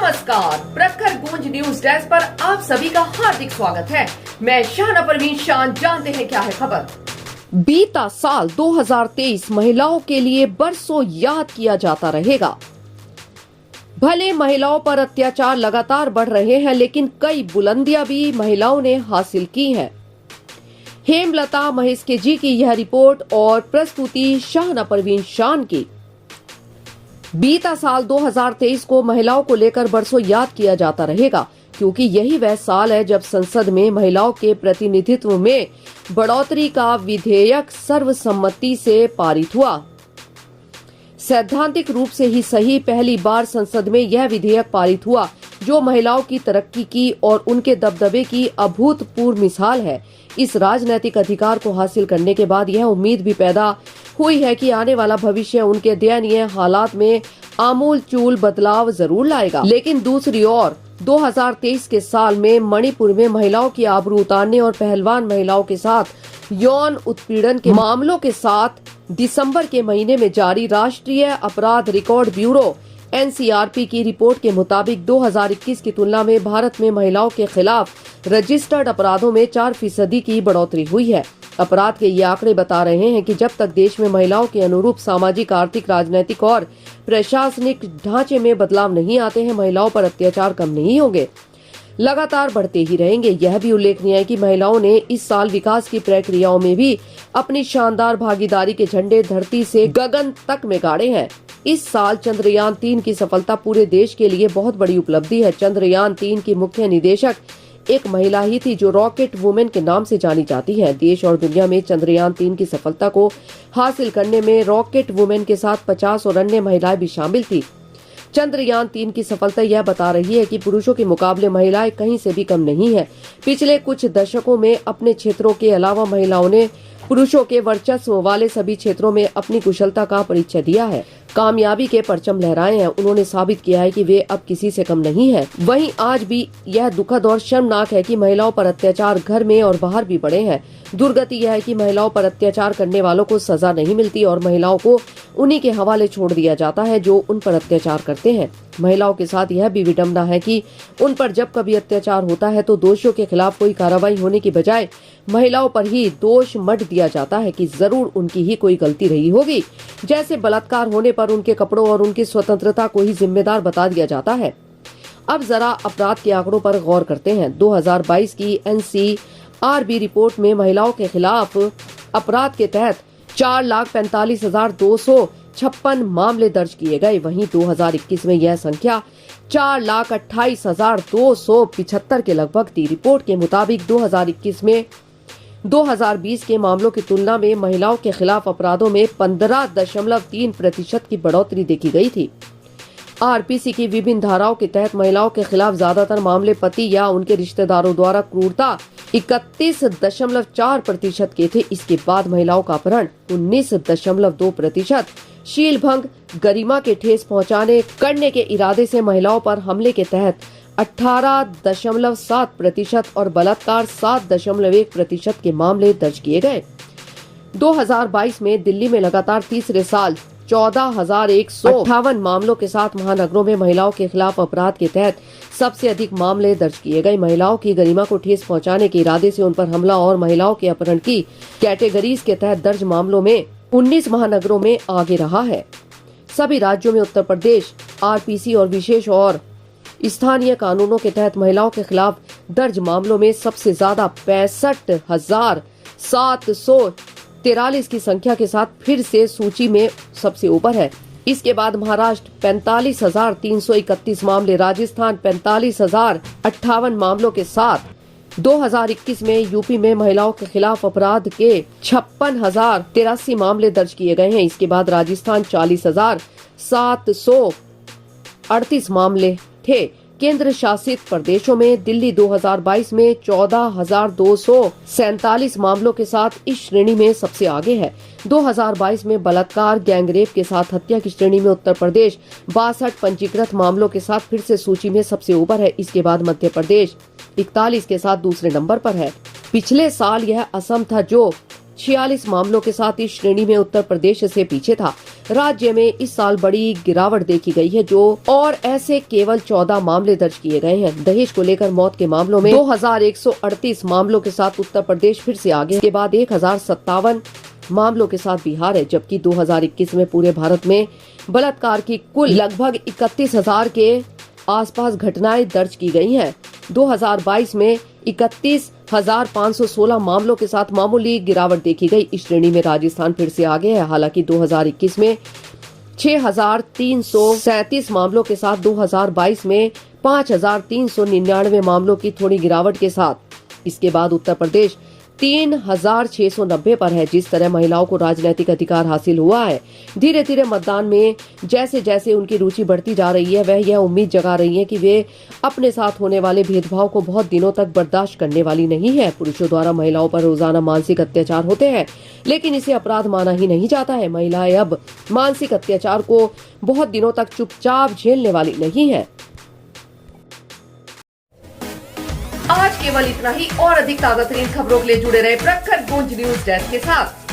नमस्कार, प्रखर गूंज न्यूज डेस्क पर आप सभी का हार्दिक स्वागत है। मैं शाहना परवीन शान। जानते हैं क्या है खबर। बीता साल 2023 महिलाओं के लिए बरसों याद किया जाता रहेगा। भले महिलाओं पर अत्याचार लगातार बढ़ रहे हैं, लेकिन कई बुलंदियां भी महिलाओं ने हासिल की हैं। हेमलता महेश जी की यह रिपोर्ट और प्रस्तुति शाहना परवीन शान की। बीता साल 2023 को महिलाओं को लेकर बरसों याद किया जाता रहेगा, क्योंकि यही वह साल है जब संसद में महिलाओं के प्रतिनिधित्व में बढ़ोतरी का विधेयक सर्वसम्मति से पारित हुआ। सैद्धांतिक रूप से ही सही पहली बार संसद में यह विधेयक पारित हुआ, जो महिलाओं की तरक्की की और उनके दबदबे की अभूतपूर्व मिसाल है। इस राजनैतिक अधिकार को हासिल करने के बाद यह उम्मीद भी पैदा हुई है कि आने वाला भविष्य उनके दयनीय हालात में आमूल-चूल बदलाव जरूर लाएगा। लेकिन दूसरी ओर 2023 के साल में मणिपुर में महिलाओं की आबरू उतारने और पहलवान महिलाओं के साथ यौन उत्पीड़न के मामलों के साथ दिसंबर के महीने में जारी राष्ट्रीय अपराध रिकॉर्ड ब्यूरो NCRP की रिपोर्ट के मुताबिक 2021 की तुलना में भारत में महिलाओं के खिलाफ रजिस्टर्ड अपराधों में 4% की बढ़ोतरी हुई है। अपराध के ये आंकड़े बता रहे हैं कि जब तक देश में महिलाओं के अनुरूप सामाजिक, आर्थिक, राजनीतिक और प्रशासनिक ढांचे में बदलाव नहीं आते हैं, महिलाओं पर अत्याचार कम नहीं होंगे, लगातार बढ़ते ही रहेंगे। यह भी उल्लेखनीय है कि महिलाओं ने इस साल विकास की प्रक्रियाओं में भी अपनी शानदार भागीदारी के झंडे धरती से गगन तक में गाड़े हैं। इस साल चंद्रयान 3 की सफलता पूरे देश के लिए बहुत बड़ी उपलब्धि है। चंद्रयान 3 की मुख्य निदेशक एक महिला ही थी, जो रॉकेट वुमेन के नाम से जानी जाती है। देश और दुनिया में चंद्रयान 3 की सफलता को हासिल करने में रॉकेट वुमेन के साथ 50 और अन्य महिलाएं भी शामिल थी। चंद्रयान 3 की सफलता यह बता रही है कि पुरुषों के मुकाबले महिलाएं कहीं से भी कम नहीं है। पिछले कुछ दशकों में अपने क्षेत्रों के अलावा महिलाओं ने पुरुषों के वर्चस्व वाले सभी क्षेत्रों में अपनी कुशलता का परिचय दिया है, कामयाबी के परचम लहराए हैं। उन्होंने साबित किया है कि वे अब किसी से कम नहीं हैं। वहीं आज भी यह दुखद और शर्मनाक है कि महिलाओं पर अत्याचार घर में और बाहर भी बढ़े हैं। दुर्गति यह है कि महिलाओं पर अत्याचार करने वालों को सजा नहीं मिलती और महिलाओं को उन्हीं के हवाले छोड़ दिया जाता है जो उन पर अत्याचार करते हैं। महिलाओं के साथ यह भी विडंबना है कि उन पर जब कभी अत्याचार होता है तो दोषियों के खिलाफ कोई कार्रवाई होने की बजाय महिलाओं पर ही दोष मढ़ दिया जाता है कि जरूर उनकी ही कोई गलती रही होगी। जैसे बलात्कार होने पर उनके कपड़ों और उनकी स्वतंत्रता को ही जिम्मेदार बता दिया जाता है। अब जरा अपराध के आंकड़ों पर गौर करते हैं। 2022 की NCRB रिपोर्ट में महिलाओं के खिलाफ अपराध के तहत 4,45,256 मामले दर्ज किए गए। वहीं 2021 में यह संख्या 4,28,275 के लगभग थी। रिपोर्ट के मुताबिक 2021 में 2020 के मामलों की तुलना में महिलाओं के खिलाफ अपराधों में 15.3% की बढ़ोतरी देखी गई थी। RPC की विभिन्न धाराओं के तहत महिलाओं के खिलाफ ज्यादातर मामले पति या उनके रिश्तेदारों द्वारा क्रूरता 31.4% के थे। इसके बाद महिलाओं का अपहरण 19.2%, शील भंग, गरिमा के ठेस पहुंचाने करने के इरादे से महिलाओं पर हमले के तहत 18.7% और बलात्कार 7.1% के मामले दर्ज किए गए। 2022 में दिल्ली में लगातार तीसरे साल 14,158 मामलों के साथ महानगरों में महिलाओं के खिलाफ अपराध के तहत सबसे अधिक मामले दर्ज किए गए। महिलाओं की गरिमा को ठेस पहुंचाने के इरादे से उन पर हमला और महिलाओं के अपहरण की कैटेगरीज के तहत दर्ज मामलों में 19 महानगरों में आगे रहा है। सभी राज्यों में उत्तर प्रदेश RPC और विशेष और स्थानीय कानूनों के तहत महिलाओं के खिलाफ दर्ज मामलों में सबसे ज्यादा 65,743 की संख्या के साथ फिर से सूची में सबसे ऊपर है। इसके बाद महाराष्ट्र 45,331 मामले, राजस्थान 45,058 मामलों के साथ 2021 में यूपी में महिलाओं के खिलाफ अपराध के 56,083 मामले दर्ज किए गए हैं। इसके बाद राजस्थान 40,738 मामले थे। केंद्र शासित प्रदेशों में दिल्ली 2022 में 14,247 मामलों के साथ इस श्रेणी में सबसे आगे है। 2022 में बलात्कार, गैंगरेप के साथ हत्या की श्रेणी में उत्तर प्रदेश 62 पंजीकृत मामलों के साथ फिर से सूची में सबसे ऊपर है। इसके बाद मध्य प्रदेश 41 के साथ दूसरे नंबर पर है। पिछले साल यह असम था जो 46 मामलों के साथ इस श्रेणी में उत्तर प्रदेश से पीछे था। राज्य में इस साल बड़ी गिरावट देखी गई है और ऐसे केवल 14 मामले दर्ज किए गए हैं। दहेज को लेकर मौत के मामलों में 2138 मामलों के साथ उत्तर प्रदेश फिर से आगे, इसके बाद 1057 मामलों के साथ बिहार है, जबकि 2021 में पूरे भारत में बलात्कार की कुल लगभग 31,000 के आसपास घटनाएं दर्ज की गई हैं। 2022 में 31,516 मामलों के साथ मामूली गिरावट देखी गई। इस श्रेणी में राजस्थान फिर से आगे है। हालांकि 2021 में 6,337 मामलों के साथ 2022 में 5,399 मामलों की थोड़ी गिरावट के साथ इसके बाद उत्तर प्रदेश 3,690 पर है। जिस तरह महिलाओं को राजनीतिक अधिकार हासिल हुआ है, धीरे धीरे मतदान में जैसे जैसे उनकी रुचि बढ़ती जा रही है, वह यह उम्मीद जगा रही है कि वे अपने साथ होने वाले भेदभाव को बहुत दिनों तक बर्दाश्त करने वाली नहीं है। पुरुषों द्वारा महिलाओं पर रोजाना मानसिक अत्याचार होते हैं, लेकिन इसे अपराध माना ही नहीं जाता है। महिलाएं अब मानसिक अत्याचार को बहुत दिनों तक चुपचाप झेलने वाली नहीं है। आज केवल इतना ही। और अधिक ताजा तरीन खबरों के लिए जुड़े रहे प्रखर गूंज न्यूज डेस्क के साथ।